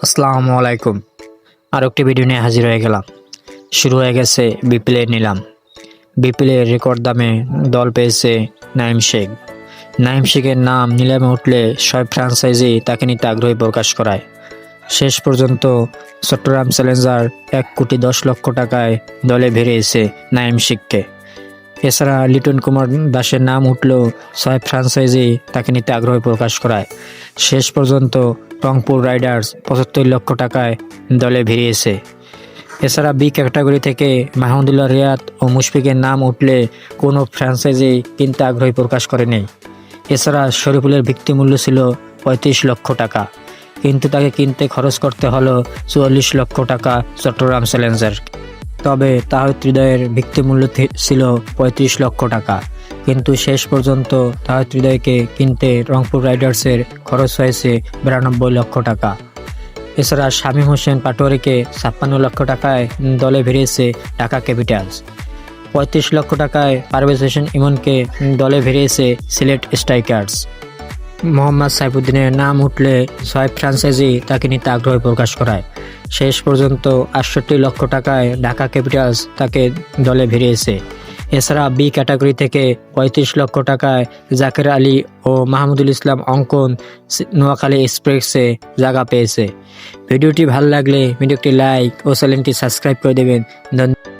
আসসালামু আলাইকুম। আর একটি ভিডিও নিয়ে হাজির হয়ে গেলাম। শুরু হয়ে গেছে বিপিএল নিলাম। বিপিএলের রেকর্ড দামে দল পেয়েছে নাইম শেখ। নাইম শেখের নাম নিলামে উঠলে সব ফ্র্যাঞ্চাইজি তাকে নিতে আগ্রহী প্রকাশ করায়। শেষ পর্যন্ত চট্টগ্রাম চ্যালেঞ্জার 1,10,00,000 টাকায় দলে ভিড়িয়েছে নাইম শেখকে। এছাড়া লিটন কুমার দাসের নাম উঠলেও ছয় ফ্র্যাঞ্চাইজি তাকে নিতে আগ্রহ প্রকাশ করায়। শেষ পর্যন্ত রংপুর রাইডার্স 75 লক্ষ টাকায় দলে ভিড়িয়েছে। এছাড়া বি ক্যাটাগরি থেকে মাহমুদুল্লাহ রিয়াদ ও মুশফিকের নাম উঠলে কোনো ফ্র্যাঞ্চাইজি কিনতে আগ্রহী প্রকাশ করেনি। এছাড়া শরীফুলের ভিত্তিমূল্য ছিল 35 লক্ষ টাকা, কিন্তু তাকে কিনতে খরচ করতে হলো 44 লক্ষ টাকা চট্টগ্রাম চ্যালেঞ্জার। তবে তাহিদ হৃদয়ের ভিত্তিমূল্য ছিল 35 লক্ষ টাকা, কিন্তু শেষ পর্যন্ত তাহিদ হৃদয়কে কিনতে রংপুর রাইডার্সের খরচ হয়েছে 92 লক্ষ টাকা। এছাড়া শামীম হোসেন পাটোয়ারিকে 56 লক্ষ টাকায় দলে ভিড়িয়েছে ঢাকা ক্যাপিটালস। 35 লক্ষ টাকায় পারভেজ হোসেন ইমনকে দলে ভিড়িয়েছে সিলেট স্ট্রাইকার্স। মোহাম্মদ সাইফুদ্দিনের নাম উঠলে ছয় ফ্র্যাঞ্চাইজি তাকে নিতে আগ্রহ প্রকাশ করায়। শেষ পর্যন্ত 68 লক্ষ টাকায় ঢাকা ক্যাপিটালস তাকে দলে ভিড়িয়েছে। এছাড়া বি ক্যাটাগরি থেকে 35 লক্ষ টাকায় জাকের আলী ও মাহমুদুল ইসলাম অঙ্কন নোয়াখালী এক্সপ্রেসে জায়গা পেয়েছে। ভিডিওটি ভালো লাগলে ভিডিওটি লাইক ও চ্যানেলটি সাবস্ক্রাইব করে দেবেন। ধন্যবাদ।